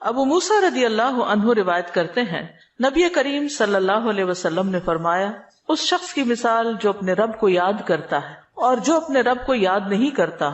ابو موسیٰ رضی اللہ عنہ روایت کرتے ہیں نبی کریم صلی اللہ علیہ وسلم نے فرمایا اس شخص کی مثال جو اپنے رب کو یاد کرتا ہے اور جو اپنے رب کو یاد نہیں کرتا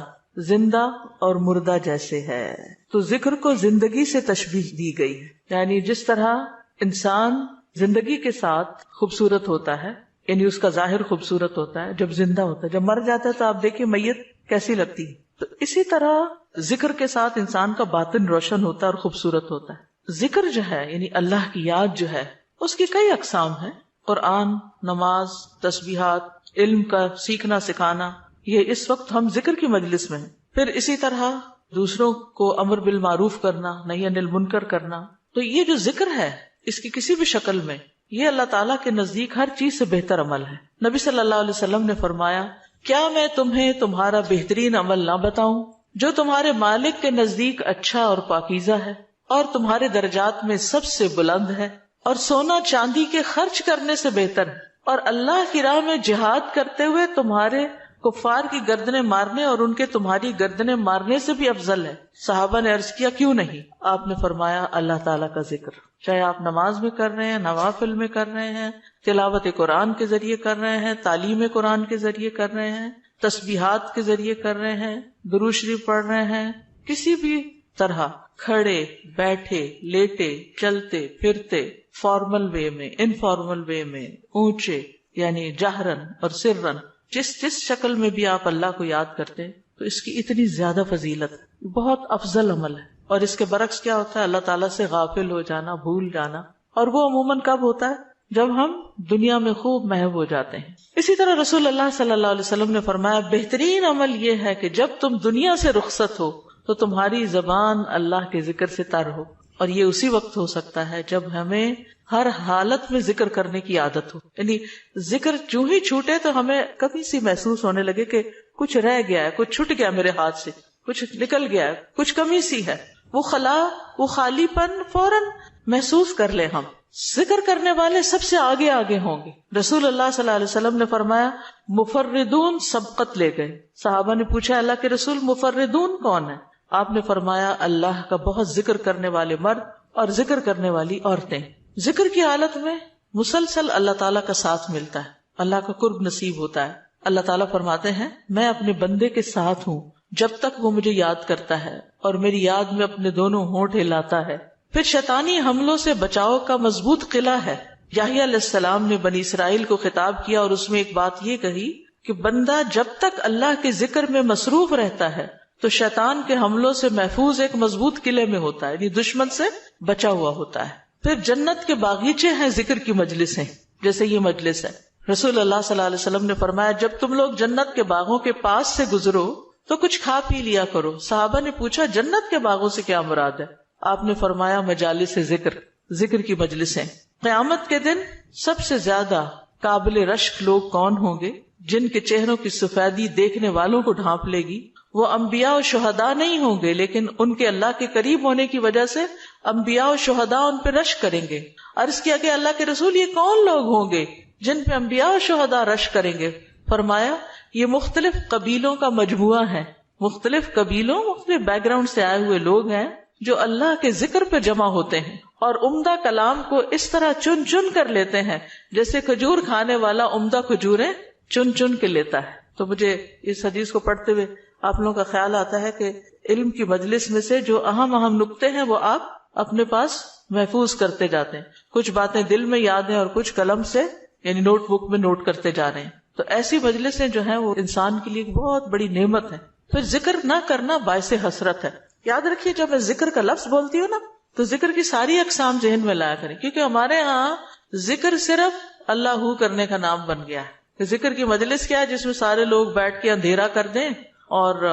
زندہ اور مردہ جیسے ہے. تو ذکر کو زندگی سے تشبیہ دی گئی ہے، یعنی جس طرح انسان زندگی کے ساتھ خوبصورت ہوتا ہے، یعنی اس کا ظاہر خوبصورت ہوتا ہے جب زندہ ہوتا ہے، جب مر جاتا ہے تو آپ دیکھیں میت کیسی لگتی ہے. تو اسی طرح ذکر کے ساتھ انسان کا باطن روشن ہوتا ہے اور خوبصورت ہوتا ہے. ذکر جو ہے یعنی اللہ کی یاد جو ہے اس کی کئی اقسام ہیں. قرآن، نماز، تسبیحات، علم کا سیکھنا سکھانا، یہ اس وقت ہم ذکر کی مجلس میں ہیں. پھر اسی طرح دوسروں کو امر بالمعروف کرنا، نہی عن المنکر کرنا. تو یہ جو ذکر ہے اس کی کسی بھی شکل میں یہ اللہ تعالیٰ کے نزدیک ہر چیز سے بہتر عمل ہے. نبی صلی اللہ علیہ وسلم نے فرمایا کیا میں تمہیں تمہارا بہترین عمل نہ بتاؤں جو تمہارے مالک کے نزدیک اچھا اور پاکیزہ ہے اور تمہارے درجات میں سب سے بلند ہے اور سونا چاندی کے خرچ کرنے سے بہتر ہے اور اللہ کی راہ میں جہاد کرتے ہوئے تمہارے کفار کی گردنیں مارنے اور ان کے تمہاری گردنیں مارنے سے بھی افضل ہے. صحابہ نے عرض کیا کیوں نہیں؟ آپ نے فرمایا اللہ تعالیٰ کا ذکر، چاہے آپ نماز میں کر رہے ہیں، نوافل میں کر رہے ہیں، تلاوت قرآن کے ذریعے کر رہے ہیں، تعلیم قرآن کے ذریعے کر رہے ہیں، تسبیحات کے ذریعے کر رہے ہیں، درود شریف پڑھ رہے ہیں، کسی بھی طرح کھڑے بیٹھے لیٹے چلتے پھرتے، فارمل وے میں، انفارمل وے میں، اونچے یعنی جہرن اور سرن، جس شکل میں بھی آپ اللہ کو یاد کرتے تو اس کی اتنی زیادہ فضیلت ہے، بہت افضل عمل ہے. اور اس کے برعکس کیا ہوتا ہے؟ اللہ تعالیٰ سے غافل ہو جانا، بھول جانا. اور وہ عموماً کب ہوتا ہے؟ جب ہم دنیا میں خوب محو ہو جاتے ہیں. اسی طرح رسول اللہ صلی اللہ علیہ وسلم نے فرمایا بہترین عمل یہ ہے کہ جب تم دنیا سے رخصت ہو تو تمہاری زبان اللہ کے ذکر سے تر ہو. اور یہ اسی وقت ہو سکتا ہے جب ہمیں ہر حالت میں ذکر کرنے کی عادت ہو. یعنی ذکر جو ہی چھوٹے تو ہمیں کبھی سی محسوس ہونے لگے کہ کچھ رہ گیا ہے، کچھ چھٹ گیا میرے ہاتھ سے، کچھ نکل گیا ہے، کچھ کمی سی ہے، وہ خلا، وہ خالی پن فوراً محسوس کر لیں. ہم ذکر کرنے والے سب سے آگے آگے ہوں گے. رسول اللہ صلی اللہ علیہ وسلم نے فرمایا مفردون سبقت لے گئے. صحابہ نے پوچھا اللہ کے رسول مفردون کون ہے؟ آپ نے فرمایا اللہ کا بہت ذکر کرنے والے مرد اور ذکر کرنے والی عورتیں. ذکر کی حالت میں مسلسل اللہ تعالیٰ کا ساتھ ملتا ہے، اللہ کا قرب نصیب ہوتا ہے. اللہ تعالیٰ فرماتے ہیں میں اپنے بندے کے ساتھ ہوں جب تک وہ مجھے یاد کرتا ہے اور میری یاد میں اپنے دونوں ہونٹ ہلاتا ہے. پھر شیطانی حملوں سے بچاؤ کا مضبوط قلعہ ہے. یحییٰ علیہ السلام نے بنی اسرائیل کو خطاب کیا اور اس میں ایک بات یہ کہی کہ بندہ جب تک اللہ کے ذکر میں مصروف رہتا ہے تو شیطان کے حملوں سے محفوظ ایک مضبوط قلعے میں ہوتا ہے، یعنی دشمن سے بچا ہوا ہوتا ہے. پھر جنت کے باغیچے ہیں ذکر کی مجلسیں، جیسے یہ مجلس ہے. رسول اللہ صلی اللہ علیہ وسلم نے فرمایا جب تم لوگ جنت کے باغوں کے پاس سے گزرو تو کچھ کھا پی لیا کرو. صحابہ نے پوچھا جنت کے باغوں سے کیا مراد ہے؟ آپ نے فرمایا مجالس ذکر، ذکر کی مجلسیں. قیامت کے دن سب سے زیادہ قابل رشک لوگ کون ہوں گے؟ جن کے چہروں کی سفیدی دیکھنے والوں کو ڈھانپ لے گی. وہ انبیاء و شہداء نہیں ہوں گے لیکن ان کے اللہ کے قریب ہونے کی وجہ سے انبیاء و شہداء ان پہ رشک کریں گے. عرض کیا کہ اللہ کے رسول یہ کون لوگ ہوں گے جن پہ انبیاء و شہداء رشک کریں گے؟ فرمایا یہ مختلف قبیلوں کا مجموعہ ہے، مختلف قبیلوں مختلف بیک گراؤنڈ سے آئے ہوئے لوگ ہیں جو اللہ کے ذکر پہ جمع ہوتے ہیں اور عمدہ کلام کو اس طرح چن چن کر لیتے ہیں جیسے کھجور کھانے والا عمدہ کھجوریں چن چن کے لیتا ہے. تو مجھے اس حدیث کو پڑھتے ہوئے آپ لوگوں کا خیال آتا ہے کہ علم کی مجلس میں سے جو اہم نکتے ہیں وہ آپ اپنے پاس محفوظ کرتے جاتے ہیں. کچھ باتیں دل میں یاد ہیں اور کچھ قلم سے یعنی نوٹ بک میں نوٹ کرتے جا رہے ہیں. تو ایسی مجلسیں جو ہیں وہ انسان کے لیے ایک بہت بڑی نعمت ہے. پھر ذکر نہ کرنا باعث حسرت ہے. یاد رکھیے جب میں ذکر کا لفظ بولتی ہوں نا تو ذکر کی ساری اقسام ذہن میں لایا کریں، کیونکہ ہمارے ہاں ذکر صرف اللہ کرنے کا نام بن گیا ہے. ذکر کی مجلس کیا ہے؟ جس میں سارے لوگ بیٹھ کے اندھیرا کر دیں اور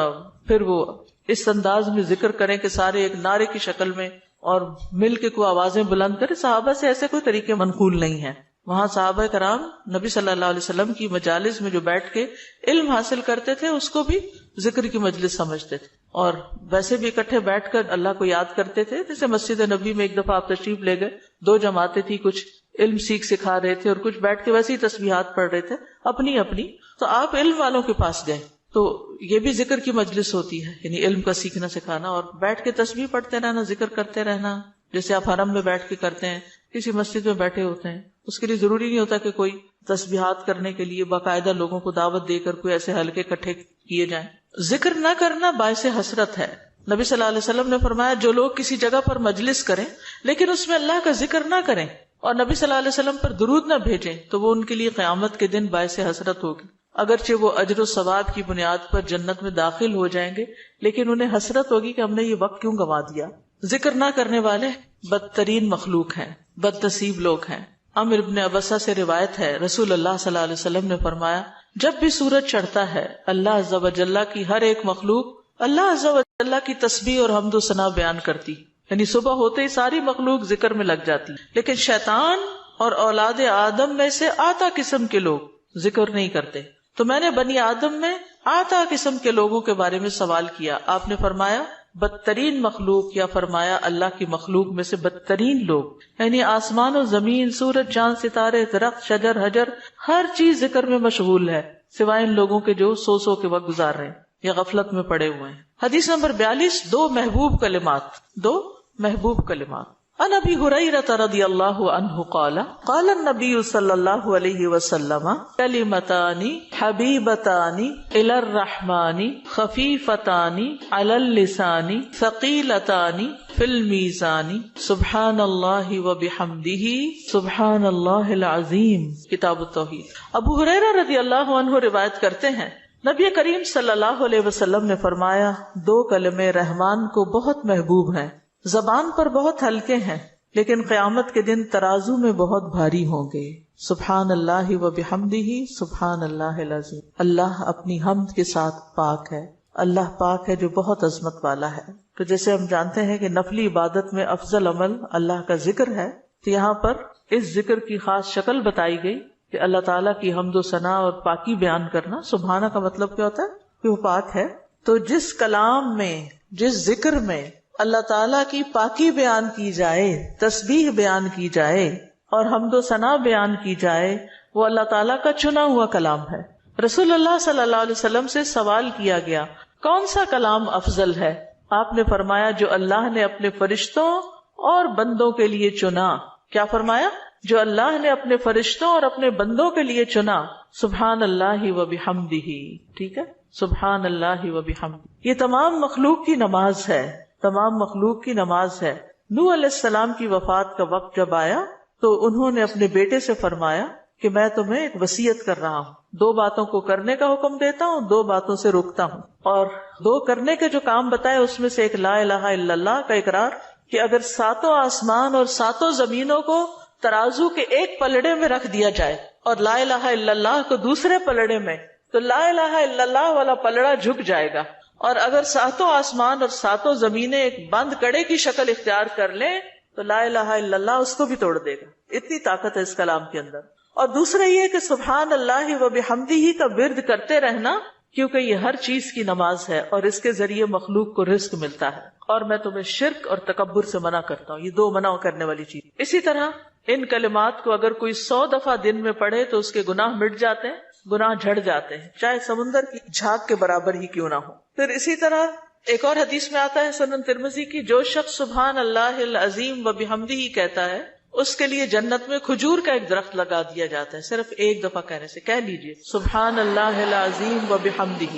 پھر وہ اس انداز میں ذکر کریں کہ سارے ایک نعرے کی شکل میں اور مل کے کوئی آوازیں بلند کریں. صحابہ سے ایسے کوئی طریقے منقول نہیں ہیں. وہاں صحابہ کرام نبی صلی اللہ علیہ وسلم کی مجالس میں جو بیٹھ کے علم حاصل کرتے تھے اس کو بھی ذکر کی مجلس سمجھتے تھے اور ویسے بھی اکٹھے بیٹھ کر اللہ کو یاد کرتے تھے. جیسے مسجد نبی میں ایک دفعہ آپ تشریف لے گئے، 2 جماعتیں تھی، کچھ علم سکھا رہے تھے اور کچھ بیٹھ کے ویسے ہی تسبیحات پڑھ رہے تھے اپنی. تو آپ علم والوں کے پاس گئے تو یہ بھی ذکر کی مجلس ہوتی ہے، یعنی علم کا سیکھنا سکھانا، اور بیٹھ کے تسبیح پڑھتے رہنا، ذکر کرتے رہنا، جیسے آپ حرم میں بیٹھ کے کرتے ہیں، کسی مسجد میں بیٹھے ہوتے ہیں، اس کے لیے ضروری نہیں ہوتا کہ کوئی تسبیحات کرنے کے لیے باقاعدہ لوگوں کو دعوت دے کر کوئی ایسے حلقے اکٹھے کیے جائیں۔ ذکر نہ کرنا باعث حسرت ہے۔ نبی صلی اللہ علیہ وسلم نے فرمایا جو لوگ کسی جگہ پر مجلس کریں لیکن اس میں اللہ کا ذکر نہ کریں اور نبی صلی اللہ علیہ وسلم پر درود نہ بھیجیں تو وہ ان کے لیے قیامت کے دن باعث حسرت ہوگی۔ اگرچہ وہ اجر و ثواب کی بنیاد پر جنت میں داخل ہو جائیں گے لیکن انہیں حسرت ہوگی کہ ہم نے یہ وقت کیوں گنوا دیا۔ ذکر نہ کرنے والے بدترین مخلوق ہیں، بد نصیب لوگ ہیں۔ عمرو بن ابسہ سے روایت ہے، رسول اللہ صلی اللہ علیہ وسلم نے فرمایا جب بھی سورج چڑھتا ہے اللہ عز و جل کی ہر ایک مخلوق اللہ عز و جل کی تسبیح اور حمد و ثنا بیان کرتی، یعنی صبح ہوتے ہی ساری مخلوق ذکر میں لگ جاتی، لیکن شیطان اور اولاد آدم میں سے آتا قسم کے لوگ ذکر نہیں کرتے۔ تو میں نے بنی آدم میں آتا قسم کے لوگوں کے بارے میں سوال کیا، آپ نے فرمایا بدترین مخلوق، یا فرمایا اللہ کی مخلوق میں سے بدترین لوگ، یعنی آسمان و زمین، سورج چاند ستارے، درخت شجر حجر، ہر چیز ذکر میں مشغول ہے سوائے ان لوگوں کے جو سو کے وقت گزار رہے ہیں یا غفلت میں پڑے ہوئے ہیں۔ حدیث نمبر 42، دو محبوب کلمات۔ عن ابی ہریرہ رضی اللہ عنہ قال قال النبی صلی اللہ علیہ وسلم کلمتان حبیبتان الی الرحمن خفیفتان علی اللسان ثقیلتان فی المیزان سبحان اللہ وبحمدہ سبحان اللہ العظیم۔ کتاب التوحید۔ ابو ہریرہ رضی اللہ عنہ روایت کرتے ہیں نبی کریم صلی اللہ علیہ وسلم نے فرمایا دو کلمے رحمان کو بہت محبوب ہیں، زبان پر بہت ہلکے ہیں لیکن قیامت کے دن ترازو میں بہت بھاری ہوں گے۔ سبحان اللہ و بحمدہ سبحان اللہ العظیم۔ اللہ اپنی حمد کے ساتھ پاک ہے، اللہ پاک ہے جو بہت عظمت والا ہے۔ تو جیسے ہم جانتے ہیں کہ نفلی عبادت میں افضل عمل اللہ کا ذکر ہے، تو یہاں پر اس ذکر کی خاص شکل بتائی گئی کہ اللہ تعالیٰ کی حمد و ثنا اور پاکی بیان کرنا۔ سبحانہ کا مطلب کیا ہوتا ہے؟ کہ وہ پاک ہے۔ تو جس کلام میں، جس ذکر میں اللہ تعالیٰ کی پاکی بیان کی جائے، تسبیح بیان کی جائے اور حمد و ثنا بیان کی جائے، وہ اللہ تعالیٰ کا چنا ہوا کلام ہے۔ رسول اللہ صلی اللہ علیہ وسلم سے سوال کیا گیا کون سا کلام افضل ہے؟ آپ نے فرمایا جو اللہ نے اپنے فرشتوں اور بندوں کے لیے چنا۔ کیا فرمایا؟ جو اللہ نے اپنے فرشتوں اور اپنے بندوں کے لیے چنا۔ سبحان اللہ و بحمدہ، ٹھیک ہے، سبحان اللہ و بحمدہ۔ یہ تمام مخلوق کی نماز ہے، تمام مخلوق کی نماز ہے۔ نوح علیہ السلام کی وفات کا وقت جب آیا تو انہوں نے اپنے بیٹے سے فرمایا کہ میں تمہیں ایک وصیت کر رہا ہوں، دو باتوں کو کرنے کا حکم دیتا ہوں، دو باتوں سے روکتا ہوں۔ اور دو کرنے کے جو کام بتائے اس میں سے ایک لا الہ الا اللہ کا اقرار، کہ اگر ساتوں آسمان اور ساتوں زمینوں کو ترازو کے ایک پلڑے میں رکھ دیا جائے اور لا الہ الا اللہ کو دوسرے پلڑے میں، تو لا الہ الا اللہ والا پلڑا جھک جائے گا، اور اگر ساتوں آسمان اور ساتوں زمینیں ایک بند کڑے کی شکل اختیار کر لیں تو لا الہ الا اللہ اس کو بھی توڑ دے گا۔ اتنی طاقت ہے اس کلام کے اندر۔ اور دوسرا یہ کہ سبحان اللہ و بحمدہ کا ورد کرتے رہنا، کیونکہ یہ ہر چیز کی نماز ہے اور اس کے ذریعے مخلوق کو رزق ملتا ہے۔ اور میں تمہیں شرک اور تکبر سے منع کرتا ہوں، یہ دو منع کرنے والی چیز۔ اسی طرح ان کلمات کو اگر کوئی 100 دفعہ دن میں پڑھے تو اس کے گناہ مٹ جاتے ہیں، گناہ جھڑ جاتے ہیں، چاہے سمندر کی جھاگ کے برابر ہی کیوں نہ ہو۔ پھر اسی طرح ایک اور حدیث میں آتا ہے سنن ترمذی کی، جو شخص سبحان اللہ العظیم و بحمدہ کہتا ہے اس کے لیے جنت میں کھجور کا ایک درخت لگا دیا جاتا ہے، صرف ایک دفعہ کہنے سے۔ کہہ لیجئے سبحان اللہ العظیم و بحمدہ۔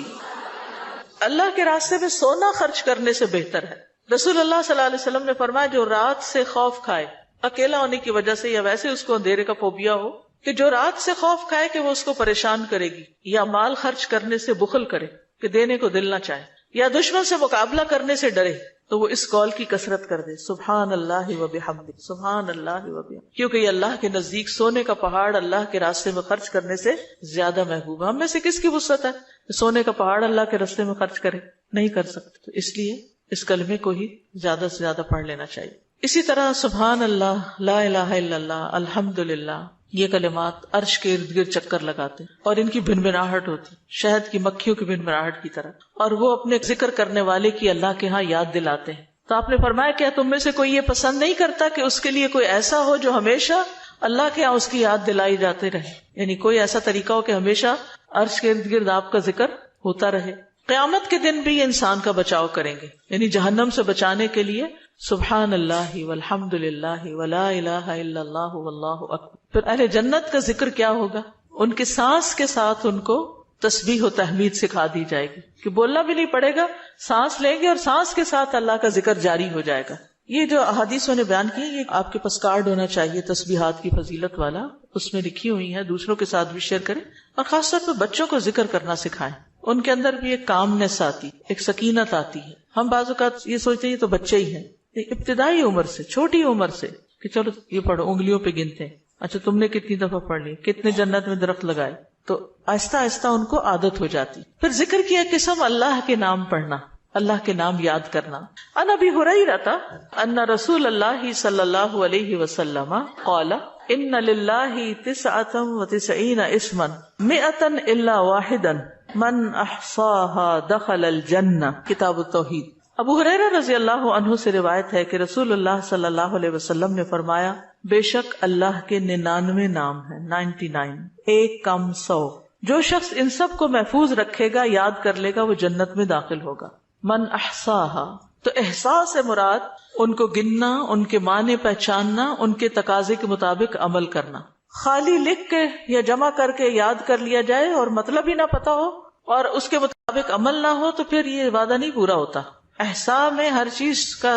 اللہ کے راستے میں سونا خرچ کرنے سے بہتر ہے۔ رسول اللہ صلی اللہ علیہ وسلم نے فرمایا جو رات سے خوف کھائے، اکیلا ہونے کی وجہ سے یا ویسے اس کو اندھیرے کا فوبیا ہو، کہ جو رات سے خوف کھائے کہ وہ اس کو پریشان کرے گی، یا مال خرچ کرنے سے بخل کرے کہ دینے کو دل نہ چاہے، یا دشمن سے مقابلہ کرنے سے ڈرے، تو وہ اس قول کی کثرت کر دے سبحان اللہ و بحمدہ، سبحان اللہ و بحمدہ، کیونکہ یہ اللہ کے نزدیک سونے کا پہاڑ اللہ کے راستے میں خرچ کرنے سے زیادہ محبوب ہے۔ ہم میں سے کس کی وسعت ہے کہ سونے کا پہاڑ اللہ کے راستے میں خرچ کرے؟ نہیں کر سکتے، تو اس لیے اس کلمے کو ہی زیادہ سے زیادہ پڑھ لینا چاہیے۔ اسی طرح سبحان اللہ، لا الہ الا اللہ، الحمدللہ، یہ کلمات عرش کے ارد گرد چکر لگاتے ہیں اور ان کی بھنبھناہٹ ہوتی، شہد کی مکھیوں کی بھنبھناہٹ کی طرح، اور وہ اپنے ذکر کرنے والے کی اللہ کے ہاں یاد دلاتے ہیں۔ تو آپ نے فرمایا کیا تم میں سے کوئی یہ پسند نہیں کرتا کہ اس کے لیے کوئی ایسا ہو جو ہمیشہ اللہ کے ہاں اس کی یاد دلائی جاتے رہے، یعنی کوئی ایسا طریقہ ہو کہ ہمیشہ عرش کے ارد گرد آپ کا ذکر ہوتا رہے. قیامت کے دن بھی یہ انسان کا بچاؤ کریں گے، یعنی جہنم سے بچانے کے لیے سبحان اللہ والحمد للہ ولا الہ الا اللہ واللہ اکبر. پھر اہل جنت کا ذکر کیا ہوگا؟ ان کے سانس کے ساتھ ان کو تسبیح و تحمید سکھا دی جائے گی کہ بولنا بھی نہیں پڑے گا، سانس لیں گے اور سانس کے ساتھ اللہ کا ذکر جاری ہو جائے گا. یہ جو احادیث نے بیان کی، یہ آپ کے پاس کارڈ ہونا چاہیے تسبیحات کی فضیلت والا، اس میں لکھی ہوئی ہیں، دوسروں کے ساتھ بھی شیئر کریں اور خاص طور پہ بچوں کو ذکر کرنا سکھائیں. ان کے اندر بھی ایک کامنس آتی، ایک سکینت آتی ہے. ہم بعض اوقات یہ سوچتے ہیں یہ تو بچے ہی ہیں، ابتدائی عمر سے، چھوٹی عمر سے کہ چلو یہ پڑھو، انگلیوں پہ گنتے ہیں، اچھا تم نے کتنی دفعہ پڑھ لی، کتنے جنت میں درخت لگائے، تو آہستہ آہستہ ان کو عادت ہو جاتی. پھر ذکر کی ایک قسم اللہ کے نام پڑھنا، اللہ کے نام یاد کرنا. عن ابی ہریرہ ان رسول اللہ صلی اللہ علیہ وسلم قال ان للہ 99 اسما 100 الا واحدا من احصاها دخل الجنہ. کتاب التوحید. ابو ہریرہ رضی اللہ عنہ سے روایت ہے کہ رسول اللہ صلی اللہ علیہ وسلم نے فرمایا، بے شک اللہ کے 99 نام ہیں، 99، ایک کم 100. جو شخص ان سب کو محفوظ رکھے گا، یاد کر لے گا، وہ جنت میں داخل ہوگا. من احصاها، تو احساس سے مراد ان کو گننا، ان کے معنی پہچاننا، ان کے تقاضے کے مطابق عمل کرنا. خالی لکھ کے یا جمع کر کے یاد کر لیا جائے اور مطلب ہی نہ پتا ہو اور اس کے مطابق عمل نہ ہو تو پھر یہ وعدہ نہیں پورا ہوتا. احصاء میں ہر چیز کا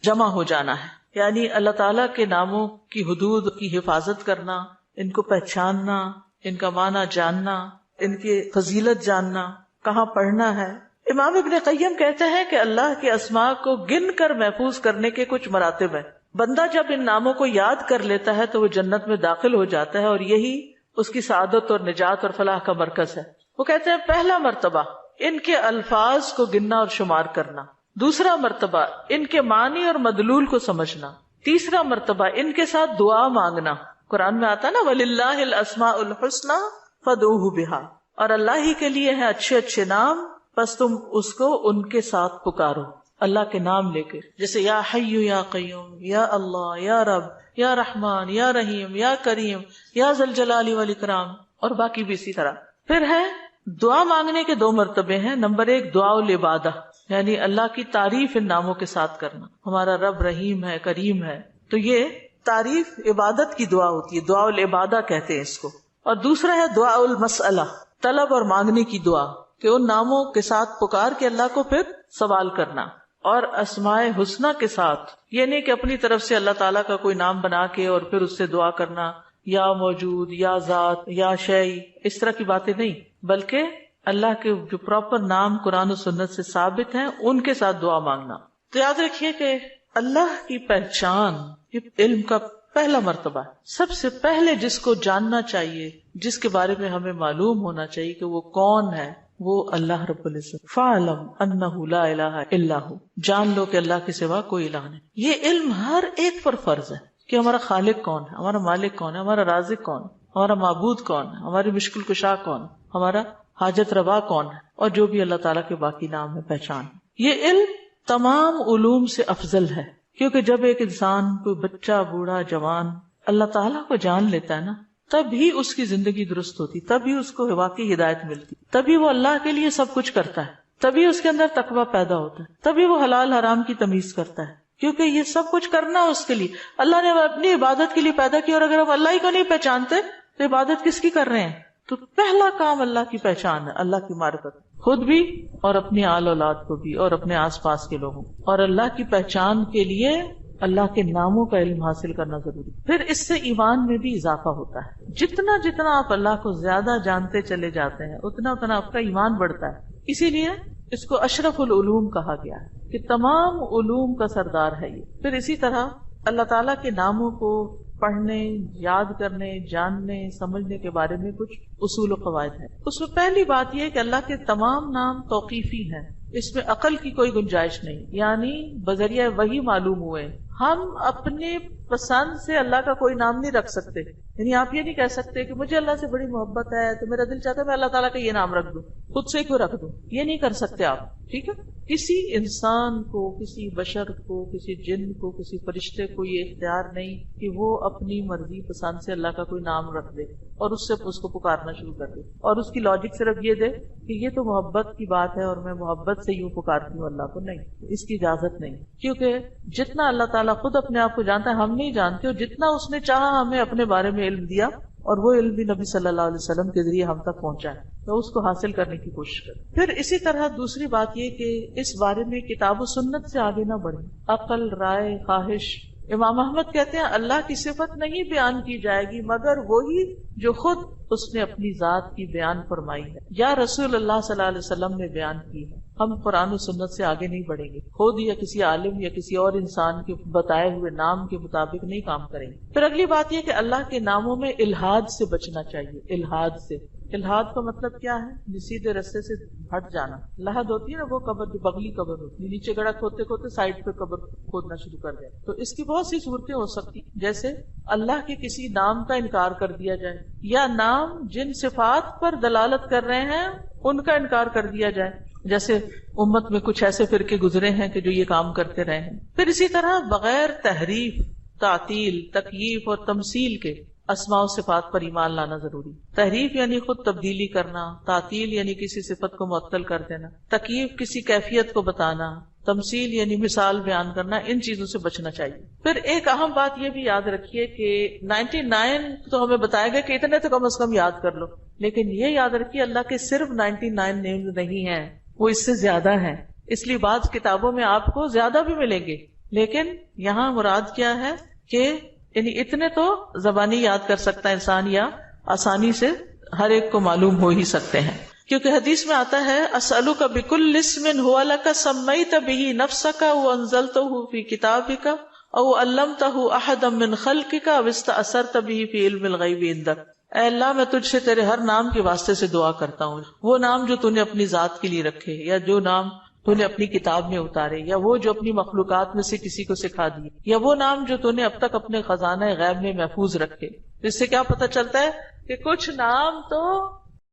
جمع ہو جانا ہے، یعنی اللہ تعالیٰ کے ناموں کی حدود کی حفاظت کرنا، ان کو پہچاننا، ان کا معنی جاننا، ان کی فضیلت جاننا، کہاں پڑھنا ہے. امام ابن قیم کہتے ہیں کہ اللہ کے اسماء کو گن کر محفوظ کرنے کے کچھ مراتب ہیں. بندہ جب ان ناموں کو یاد کر لیتا ہے تو وہ جنت میں داخل ہو جاتا ہے اور یہی اس کی سعادت اور نجات اور فلاح کا مرکز ہے. وہ کہتے ہیں پہلا مرتبہ ان کے الفاظ کو گننا اور شمار کرنا، دوسرا مرتبہ ان کے معنی اور مدلول کو سمجھنا، تیسرا مرتبہ ان کے ساتھ دعا مانگنا. قرآن میں آتا نا وَلِلَّهِ الْأَسْمَاءُ الْحُسْنَى فَادْعُوهُ بِهَا، اور اللہ ہی کے لیے ہیں اچھے اچھے نام، بس تم اس کو ان کے ساتھ پکارو، اللہ کے نام لے کے. جیسے یا حی یا قیوم، یا اللہ، یا رب، یا رحمان، یا رحیم، یا کریم، یا ذی الجلال والاکرام، اور باقی بھی اسی طرح. پھر ہے دعا مانگنے کے 2 مرتبے ہیں. نمبر 1 دعا العبادہ، یعنی اللہ کی تعریف ان ناموں کے ساتھ کرنا. ہمارا رب رحیم ہے، کریم ہے، تو یہ تعریف عبادت کی دعا ہوتی ہے، دعا العبادہ کہتے ہیں اس کو. اور دوسرا ہے دعا المسئلہ، طلب اور مانگنے کی دعا، کہ ان ناموں کے ساتھ پکار کے اللہ کو پھر سوال کرنا. اور اسماء حسنہ کے ساتھ، یہ نہیں کہ اپنی طرف سے اللہ تعالیٰ کا کوئی نام بنا کے اور پھر اس سے دعا کرنا، یا موجود، یا ذات، یا شیء، اس طرح کی باتیں نہیں، بلکہ اللہ کے جو پراپر نام قرآن و سنت سے ثابت ہیں ان کے ساتھ دعا مانگنا. تو یاد رکھیے کہ اللہ کی پہچان یہ علم کا پہلا مرتبہ ہے. سب سے پہلے جس کو جاننا چاہیے، جس کے بارے میں ہمیں معلوم ہونا چاہیے کہ وہ کون ہے، وہ اللہ رب العزت. فَاعْلَمْ أَنَّهُ لَا إِلَهَ إِلَّا هُوَ، جان لو کہ اللہ کے سوا کوئی الہ نہیں. یہ علم ہر ایک پر فرض ہے کہ ہمارا خالق کون ہے، ہمارا مالک کون ہے، ہمارا رازق کون ہے، ہمارا معبود کون ہے، ہماری مشکل کشا کون ہے، ہمارا حاجت روا کون ہے، اور جو بھی اللہ تعالیٰ کے باقی نام ہے، پہچان. یہ علم تمام علوم سے افضل ہے، کیونکہ جب ایک انسان، کوئی بچہ، بوڑھا، جوان اللہ تعالیٰ کو جان لیتا ہے نا، تب ہی اس کی زندگی درست ہوتی، تب ہی اس کو واقعی ہدایت ملتی، تبھی وہ اللہ کے لیے سب کچھ کرتا ہے، تبھی اس کے اندر تقویٰ پیدا ہوتا ہے، تبھی وہ حلال حرام کی تمیز کرتا ہے. کیونکہ یہ سب کچھ کرنا اس کے لیے، اللہ نے اپنی عبادت کے لیے پیدا کیا، اور اگر ہم اللہ ہی کو نہیں پہچانتے تو عبادت کس کی کر رہے ہیں؟ تو پہلا کام اللہ کی پہچان ہے، اللہ کی معرفت، خود بھی اور اپنی آل اولاد کو بھی اور اپنے آس پاس کے لوگوں. اور اللہ کی پہچان کے لیے اللہ کے ناموں کا علم حاصل کرنا ضروری. پھر اس سے ایمان میں بھی اضافہ ہوتا ہے. جتنا جتنا آپ اللہ کو زیادہ جانتے چلے جاتے ہیں اتنا اتنا آپ کا ایمان بڑھتا ہے. اسی لیے اس کو اشرف العلوم کہا گیا ہے کہ تمام علوم کا سردار ہے یہ. پھر اسی طرح اللہ تعالیٰ کے ناموں کو پڑھنے، یاد کرنے، جاننے، سمجھنے کے بارے میں کچھ اصول و قواعد ہیں. اس میں پہلی بات یہ ہے کہ اللہ کے تمام نام توقیفی ہیں، اس میں عقل کی کوئی گنجائش نہیں، یعنی بذریعہ وحی معلوم ہوئے. ہم اپنے پسند سے اللہ کا کوئی نام نہیں رکھ سکتے. یعنی آپ یہ نہیں کہہ سکتے کہ مجھے اللہ سے بڑی محبت ہے تو میرا دل چاہتا ہے میں اللہ تعالیٰ کا یہ نام رکھ دوں، خود سے کیوں رکھ دوں، یہ نہیں کر سکتے آپ، ٹھیک ہے؟ کسی انسان کو، کسی بشر کو، کسی جن کو، کسی فرشتے کو یہ اختیار نہیں کہ وہ اپنی مرضی پسند سے اللہ کا کوئی نام رکھ دے اور اس سے اس کو پکارنا شروع کر دے، اور اس کی لاجک صرف یہ دے کہ یہ تو محبت کی بات ہے اور میں محبت سے یوں پکارتی ہوں اللہ کو. نہیں، اس کی اجازت نہیں، کیونکہ جتنا اللہ تعالیٰ خود اپنے آپ کو جانتا ہے ہم نہیں جانتے، اور جتنا اس نے چاہا ہمیں اپنے بارے میں علم دیا، اور وہ علم بھی نبی صلی اللہ علیہ وسلم کے ذریعے ہم تک پہنچا ہے، تو اس کو حاصل کرنے کی کوشش کریں. پھر اسی طرح دوسری بات یہ کہ اس بارے میں کتاب و سنت سے آگے نہ بڑھیں، عقل، رائے، خواہش. امام احمد کہتے ہیں اللہ کی صفت نہیں بیان کی جائے گی مگر وہی جو خود اس نے اپنی ذات کی بیان فرمائی ہے یا رسول اللہ صلی اللہ علیہ وسلم نے بیان کی ہے. ہم قرآن و سنت سے آگے نہیں بڑھیں گے، خود یا کسی عالم یا کسی اور انسان کے بتائے ہوئے نام کے مطابق نہیں کام کریں گے. پھر اگلی بات یہ کہ اللہ کے ناموں میں الحاد سے بچنا چاہیے. الحاد سے، الحاد کا مطلب کیا ہے؟ سیدھے رستے سے ہٹ جانا. لحد ہوتی ہے نا وہ قبر جو بغلی قبر ہوتی ہے، نیچے گڑھا کھودتے کھودتے سائڈ پہ قبر کھودنا شروع کر دیں. تو اس کی بہت سی صورتیں ہو سکتی، جیسے اللہ کے کسی نام کا انکار کر دیا جائے، یا نام جن صفات پر دلالت کر رہے ہیں ان کا انکار کر دیا جائے، جیسے امت میں کچھ ایسے فرقے گزرے ہیں کہ جو یہ کام کرتے رہے ہیں. پھر اسی طرح بغیر تحریف، تعطیل، تکییف اور تمثیل کے اسماء و صفات پر ایمان لانا ضروری. تحریف یعنی خود تبدیلی کرنا، تعطیل یعنی کسی صفت کو معطل کر دینا، تکییف کسی کیفیت کو بتانا، تمثیل یعنی مثال بیان کرنا، ان چیزوں سے بچنا چاہیے. پھر ایک اہم بات یہ بھی یاد رکھیے کہ 99 تو ہمیں بتایا گیا کہ اتنے تو کم از کم یاد کر لو، لیکن یہ یاد رکھیے اللہ کے صرف 99 نیم نہیں ہیں، وہ اس سے زیادہ ہیں. اس لیے بعض کتابوں میں آپ کو زیادہ بھی ملیں گے، لیکن یہاں مراد کیا ہے کہ یعنی اتنے تو زبانی یاد کر سکتا انسان یا آسانی سے ہر ایک کو معلوم ہو ہی سکتے ہیں. کیونکہ حدیث میں آتا ہے اسألک بکل اسم هو لک سمیت به نفسک وانزلته فی کتابک او علمته احدا من خلقک او استأثرت به فی علم الغیب عندک. اے اللہ میں تجھ سے تیرے ہر نام کے واسطے سے دعا کرتا ہوں، وہ نام جو تو نے اپنی ذات کے لیے رکھے، یا جو نام تو نے اپنی کتاب میں اتارے، یا وہ جو اپنی مخلوقات میں سے کسی کو سکھا دیے، یا وہ نام جو تو نے اب تک اپنے خزانہ غیب میں محفوظ رکھے. اس سے کیا پتہ چلتا ہے کہ کچھ نام تو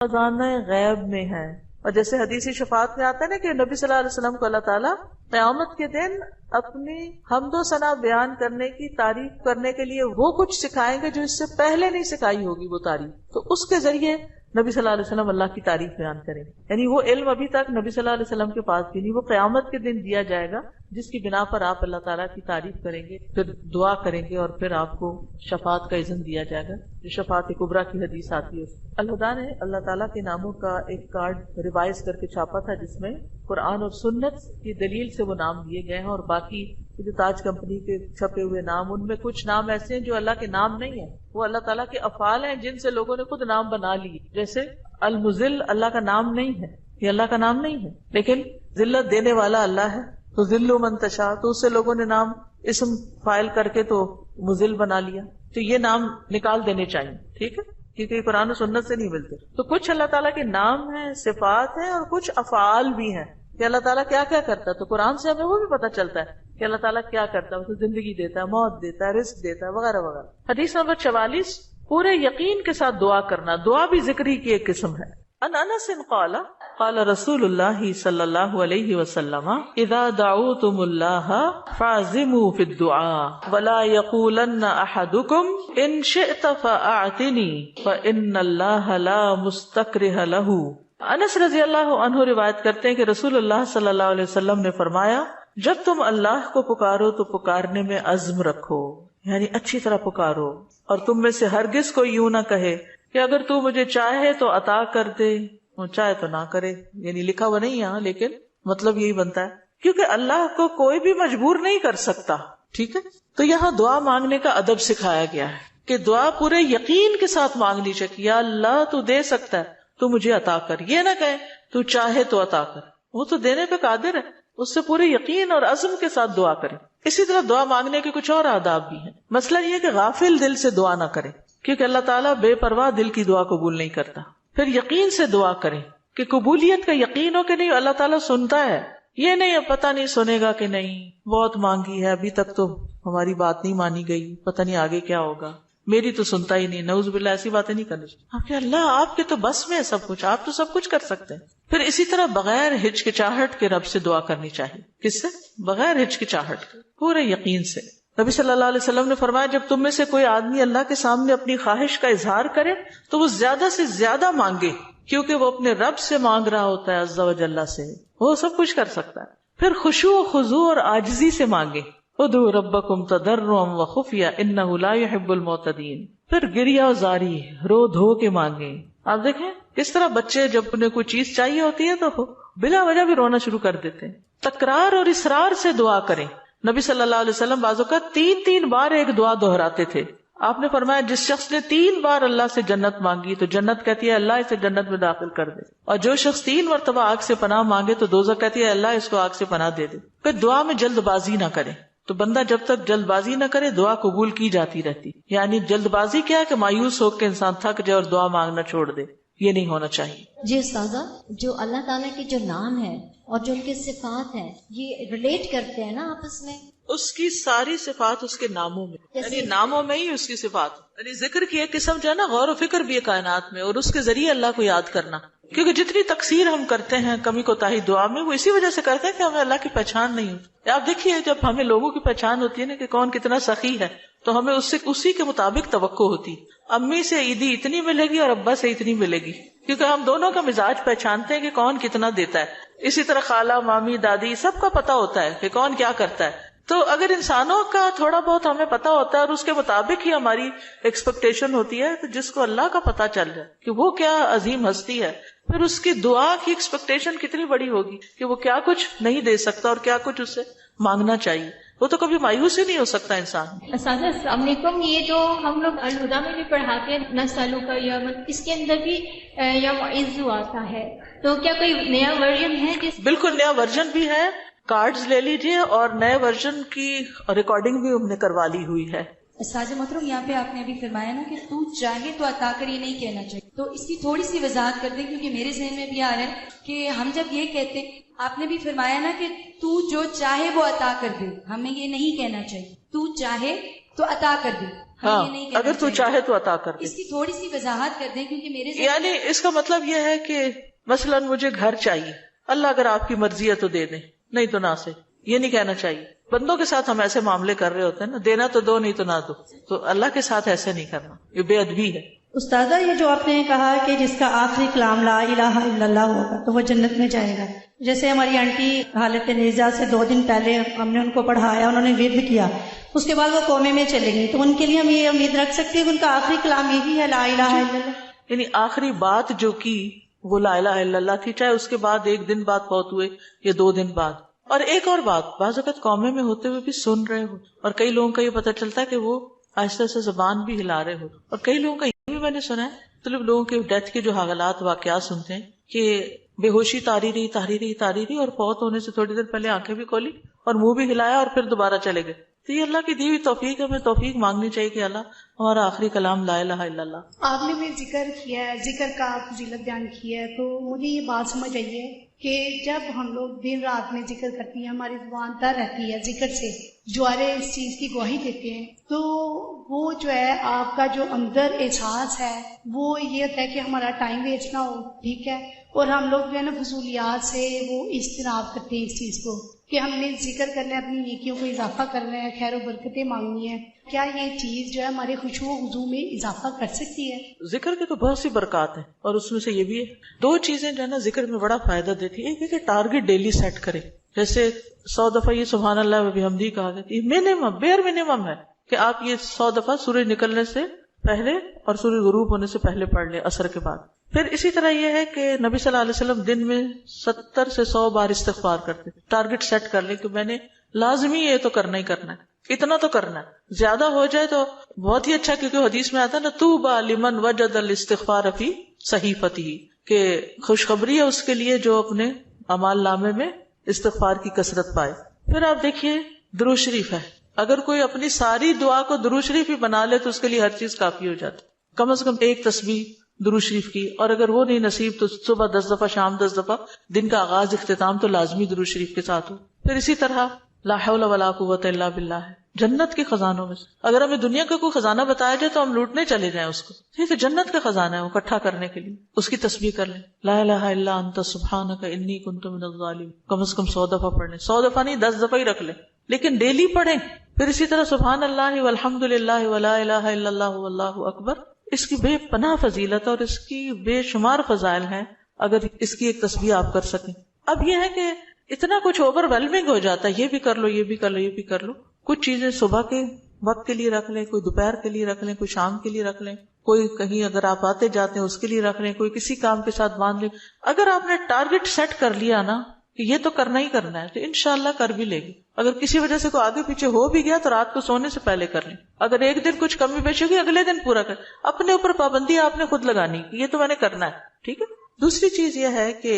خزانہ غیب میں ہے. اور جیسے حدیث شفاعت میں آتا ہے نا کہ نبی صلی اللہ علیہ وسلم کو اللہ تعالیٰ قیامت کے دن اپنی حمد و ثنا بیان کرنے کی تعریف کرنے کے لیے وہ کچھ سکھائیں گے جو اس سے پہلے نہیں سکھائی ہوگی وہ تعریف. تو اس کے ذریعے نبی صلی اللہ علیہ وسلم اللہ کی تعریف بیان کریں گے. یعنی وہ علم ابھی تک نبی صلی اللہ علیہ وسلم کے پاس بھی نہیں، وہ قیامت کے دن دیا جائے گا، جس کی بنا پر آپ اللہ تعالیٰ کی تعریف کریں گے، پھر دعا کریں گے، اور پھر آپ کو شفاعت کا اذن دیا جائے گا جو شفاعت کبریٰ کی حدیث آتی ہے. الہدیٰ نے اللہ تعالیٰ کے ناموں کا ایک کارڈ ریوائز کر کے چھاپا تھا جس میں قرآن اور سنت کی دلیل سے وہ نام دیے گئے ہیں، اور باقی جو تاج کمپنی کے چھپے ہوئے نام، ان میں کچھ نام ایسے ہیں جو اللہ کے نام نہیں ہیں، وہ اللہ تعالیٰ کے افعال ہیں جن سے لوگوں نے خود نام بنا لیے. جیسے المذل اللہ کا نام نہیں ہے، یہ اللہ کا نام نہیں ہے، لیکن ذلت دینے والا اللہ ہے، تو ذل من تشاء، تو اس سے لوگوں نے نام اسم فائل کر کے تو مذل بنا لیا. تو یہ نام نکال دینے چاہیے، ٹھیک ہے، کیونکہ یہ قرآن و سنت سے نہیں ملتے. تو کچھ اللہ تعالیٰ کے نام ہیں، صفات ہیں، اور کچھ افعال بھی ہیں کہ اللہ تعالیٰ کیا کیا کرتا ہے. تو قرآن سے ہمیں وہ بھی پتہ چلتا ہے کہ اللہ تعالیٰ کیا کرتا ہے، اسے زندگی دیتا ہے، موت دیتا ہے، رزق دیتا ہے، وغیرہ وغیرہ. حدیث نمبر 44، پورے یقین کے ساتھ دعا کرنا. دعا بھی ذکری کی ایک قسم ہے. ان انس قال قال رسول اللہ صلی اللہ علیہ وسلم اذا دعوتم اللہ فاعزموا فی الدعاء ولا یقولن احدکم ان شئت فاعتنی فان اللہ لا مستکرہ لہ. انس رضی اللہ عنہ روایت کرتے ہیں کہ رسول اللہ صلی اللہ علیہ وسلم نے فرمایا جب تم اللہ کو پکارو تو پکارنے میں عزم رکھو، یعنی اچھی طرح پکارو، اور تم میں سے ہرگز کوئی یوں نہ کہے کہ اگر تو مجھے چاہے تو عطا کر دے اور چاہے تو نہ کرے. یعنی لکھا ہوا نہیں یہاں، لیکن مطلب یہی بنتا ہے کیونکہ اللہ کو کوئی بھی مجبور نہیں کر سکتا. ٹھیک ہے، تو یہاں دعا مانگنے کا ادب سکھایا گیا ہے کہ دعا پورے یقین کے ساتھ مانگنی چاہیے. یا اللہ تو دے سکتا ہے، تو مجھے عطا کر. یہ نہ کہے تو چاہے تو عطا کر، وہ تو دینے پہ قادر ہے، اس سے پورے یقین اور عزم کے ساتھ دعا کرے. اسی طرح دعا مانگنے کے کچھ اور آداب بھی ہیں. مسئلہ یہ کہ غافل دل سے دعا نہ کرے، کیونکہ اللہ تعالیٰ بے پرواہ دل کی دعا قبول نہیں کرتا. پھر یقین سے دعا کریں کہ قبولیت کا یقین ہو کہ نہیں اللہ تعالیٰ سنتا ہے. یہ نہیں پتہ نہیں سنے گا کہ نہیں، بہت مانگی ہے ابھی تک تو ہماری بات نہیں مانی گئی، پتہ نہیں آگے کیا ہوگا. میری تو سنتا ہی نہیں، نعوذ باللہ ایسی باتیں نہیں کرنی چاہیے. آپ کہ اللہ آپ کے تو بس میں ہے سب کچھ، آپ تو سب کچھ کر سکتے ہیں. پھر اسی طرح بغیر ہچکچاہٹ کے رب سے دعا کرنی چاہیے. کس سے؟ بغیر ہچکچاہٹ کے، پورے یقین سے. نبی صلی اللہ علیہ وسلم نے فرمایا جب تم میں سے کوئی آدمی اللہ کے سامنے اپنی خواہش کا اظہار کرے تو وہ زیادہ سے زیادہ مانگے، کیونکہ وہ اپنے رب سے مانگ رہا ہوتا ہے عز و جل سے، وہ سب کچھ کر سکتا ہے. پھر خشوع و خضوع اور عاجزی سے مانگے. ادعوا ربکم تضرعا وخفیا انہ لا يحب المعتدین. پھر گریہ و زاری، رو دھو کے مانگے. آپ دیکھیں کس طرح بچے جب انہیں کوئی چیز چاہیے ہوتی ہے تو بلا وجہ بھی رونا شروع کر دیتے ہیں. تکرار اور اصرار سے دعا کریں. نبی صلی اللہ علیہ وسلم بعض اوقات 3 بار ایک دعا دہراتے تھے. آپ نے فرمایا جس شخص نے 3 بار اللہ سے جنت مانگی تو جنت کہتی ہے اللہ اسے جنت میں داخل کر دے، اور جو شخص 3 مرتبہ آگ سے پناہ مانگے تو دوزخ کہتی ہے اللہ اس کو آگ سے پناہ دے دے. پھر دعا میں جلد بازی نہ کریں. تو بندہ جب تک جلد بازی نہ کرے دعا قبول کی جاتی رہتی. یعنی جلد بازی کیا ہے کہ مایوس ہو کے انسان تھک جائے اور دعا مانگنا چھوڑ دے، یہ نہیں ہونا چاہیے. جی استاذہ، جو اللہ تعالیٰ کے جو نام ہے اور جو ان کے صفات ہیں یہ ریلیٹ کرتے ہیں نا آپس میں؟ اس کی ساری صفات اس کے ناموں میں، یعنی ناموں میں ہی اس کی صفات. یعنی ذکر کی ایک قسم جو ہے نا غور و فکر بھی ہے کائنات میں، اور اس کے ذریعے اللہ کو یاد کرنا. کیونکہ جتنی تقصیر ہم کرتے ہیں کمی کوتاہی دعا میں، وہ اسی وجہ سے کرتے ہیں کہ ہمیں اللہ کی پہچان نہیں ہوتی. آپ دیکھیے جب ہمیں لوگوں کی پہچان ہوتی ہے نا کہ کون کتنا سخی ہے تو ہمیں اس سے اسی کے مطابق توقع ہوتی. امی سے عیدی اتنی ملے گی اور ابا سے اتنی ملے گی، کیونکہ ہم دونوں کا مزاج پہچانتے ہیں کہ کون کتنا دیتا ہے. اسی طرح خالہ مامی دادی سب کا پتا ہوتا ہے کہ کون کیا کرتا ہے. تو اگر انسانوں کا تھوڑا بہت ہمیں پتا ہوتا ہے اور اس کے مطابق ہی ہماری ایکسپیکٹیشن ہوتی ہے، تو جس کو اللہ کا پتا چل جائے کہ وہ کیا عظیم ہستی ہے، پھر اس کی دعا کی ایکسپیکٹیشن کتنی بڑی ہوگی کہ وہ کیا کچھ نہیں دے سکتا اور کیا کچھ اس سے مانگنا چاہیے. وہ تو کبھی مایوس ہی نہیں ہو سکتا انسان. اساتذہ السلام علیکم. یہ جو ہم لوگ الہدا میں بھی پڑھاتے ہیں نسلوں کا یوم، اس کے اندر بھی یوم عزو آتا ہے، تو کیا کوئی نیا ورژن ہے؟ بالکل نیا ورژن بھی ہے. کارڈز لے لیجئے اور نئے ورژن کی ریکارڈنگ بھی ہم نے کروا لی ہوئی ہے. ساجد محترم، یہاں پہ آپ نے ابھی فرمایا نا کہ تو چاہے تو عطا کر، یہ نہیں کہنا چاہیے، تو اس کی تھوڑی سی وضاحت کر دیں کیونکہ میرے ذہن میں بھی آ رہا ہے کہ ہم جب یہ کہتے ہیں، آپ نے بھی فرمایا نا کہ تو جو چاہے وہ عطا کر دے، ہمیں یہ نہیں کہنا چاہیے تو چاہے تو عطا کر دے. ہاں، اگر تو چاہے تو عطا کر دے. اس کی تھوڑی سی وضاحت کر دیں کیونکہ میرے ذہن یعنی اس کا مطلب یہ ہے کہ مثلا مجھے گھر چاہیے، اللہ اگر آپ کی مرضی ہے تو دے دیں، نہیں تو نہ سے. یہ نہیں کہنا چاہیے. بندوں کے ساتھ ہم ایسے معاملے کر رہے ہوتے ہیں نا، دینا تو دو نہیں تو نہ دو، تو اللہ کے ساتھ ایسے نہیں کرنا، یہ بے ادبی ہے. استاذہ یہ جو آپ نے کہا کہ جس کا آخری کلام لا الہ الا اللہ ہوگا تو وہ جنت میں جائے گا، جیسے ہماری آنٹی حالت نیزہ سے 2 دن پہلے ہم نے ان کو پڑھایا، انہوں نے ورد کیا، اس کے بعد وہ کومے میں چلے گئی، تو ان کے لیے ہم یہ امید رکھ سکتے ہیں کہ ان کا آخری کلام یہی ہے لا الہ الا اللہ؟ یعنی آخری بات جو کی وہ لا الہ الا اللہ تھی، چاہے اس کے بعد 1 دن بعد فوت ہوئے یا 2 دن بعد. اور ایک اور بات، بعض اوقات قومے میں ہوتے ہوئے بھی سن رہے ہو، اور کئی لوگوں کا یہ پتہ چلتا ہے کہ وہ آہستہ سے زبان بھی ہلا رہے ہو، اور کئی لوگوں کا یہ بھی میں نے سنا ہے، مطلب لوگوں کے ڈیتھ کے جو حالات واقعات سنتے ہیں کہ بے ہوشی تاری رہی اور فوت ہونے سے تھوڑی دیر پہلے آنکھیں بھی کھولی اور منہ بھی ہلایا اور پھر دوبارہ چلے گئے. تو یہ اللہ کی دی ہوئی توفیق ہے، ہمیں توفیق مانگنی چاہیے کہ اللہ ہمارا آخری کلام لا الہ الا اللہ. آپ نے بھی ذکر کیا ہے، ذکر کا فضیلت بیان کی ہے، تو مجھے یہ بات سمجھ آئی ہے کہ جب ہم لوگ دن رات میں ذکر کرتی ہیں، ہماری زبان تر رہتی ہے ذکر سے، جوارے اس چیز کی گواہی دیتے ہیں، تو وہ جو ہے آپ کا جو اندر احساس ہے وہ یہ ہوتا ہے کہ ہمارا ٹائم ویسٹ نہ ہو، ٹھیک ہے، اور ہم لوگ جو ہے نا فضولیات سے وہ اجتناب کرتے ہیں اس چیز کو کہ ہم نے ذکر کرنا ہے، اپنی نیکیوں کو اضافہ کرنا ہے، خیر و برکتیں مانگنی ہے. کیا یہ چیز جو ہے ہمارے خشوع و خضوع میں اضافہ کر سکتی ہے؟ ذکر کے تو بہت سی برکات ہیں، اور اس میں سے یہ بھی ہے 2 چیزیں جو ہے نا ذکر میں بڑا فائدہ دیتی ہے. ایک ہے کہ ٹارگٹ ڈیلی سیٹ کرے، جیسے 100 دفعہ یہ سبحان اللہ و بحمدہ کہا جاتی ہے، منیمم بیئر منیمم ہے کہ آپ یہ 100 دفعہ سورج نکلنے سے پہلے اور سورج غروب ہونے سے پہلے پڑھ لیں عصر کے بعد. پھر اسی طرح یہ ہے کہ نبی صلی اللہ علیہ وسلم دن میں 70 سے 100 بار استغفار کرتے. ٹارگٹ سیٹ کر لیں کہ میں نے لازمی یہ تو کرنا ہی کرنا ہے، اتنا تو کرنا ہے. زیادہ ہو جائے تو بہت ہی اچھا، کیونکہ حدیث میں آتا ہے نا طوبی لمن وجد الاستغفار فی صحیفتہ، کہ خوشخبری ہے اس کے لیے جو اپنے اعمال نامے میں استغفار کی کثرت پائے. پھر آپ دیکھیے درود شریف ہے، اگر کوئی اپنی ساری دعا کو درود شریف ہی بنا لے تو اس کے لیے ہر چیز کافی ہو جاتی. کم از کم ایک تسبیح درود شریف کی، اور اگر وہ نہیں نصیب تو صبح 10 دفعہ، شام 10 دفعہ، دن کا آغاز اختتام تو لازمی درود شریف کے ساتھ ہو. پھر اسی طرح لا حول ولا قوت الا باللہ ہے، جنت کے خزانوں میں سے. اگر ہمیں دنیا کا کوئی خزانہ بتایا جائے تو ہم لوٹنے چلے جائیں اس کو. یہ تو جنت کا خزانہ ہے, وہ اکٹھا کرنے کے لیے اس کی تسبیح کر لیں, لا الہ الا انت سبحانک انی کنت من الظالمین, کم از کم 100 دفعہ پڑھ لیں. 100 دفعہ نہیں, 10 دفعہ ہی رکھ لیں, لیکن ڈیلی پڑھیں. پھر اسی طرح سبحان اللہ والحمد للہ ولا الہ الا اللہ واللہ اکبر. اس کی بے پناہ فضیلت اور اس کی بے شمار فضائل ہیں اگر اس کی ایک تسبیح آپ کر سکیں. اب یہ ہے کہ اتنا کچھ اوور ویلمنگ ہو جاتا ہے, یہ بھی کر لو, یہ بھی کر لو, یہ بھی کر لو. کچھ چیزیں صبح کے وقت کے لیے رکھ لیں, کوئی دوپہر کے لیے رکھ لیں, کوئی شام کے لیے رکھ لیں, کوئی کہیں اگر آپ آتے جاتے ہیں اس کے لیے رکھ لیں, کوئی کسی کام کے ساتھ باندھ لیں. اگر آپ نے ٹارگٹ سیٹ کر لیا نا کہ یہ تو کرنا ہی کرنا ہے تو انشاءاللہ کر بھی لے گی. اگر کسی وجہ سے کوئی آگے پیچھے ہو بھی گیا تو رات کو سونے سے پہلے کر لیں. اگر ایک دن کچھ کمی بیشی ہوگی اگلے دن پورا کر. اپنے اوپر پابندی آپ نے خود لگانی کہ یہ تو میں نے کرنا ہے, ٹھیک ہے. دوسری چیز یہ ہے کہ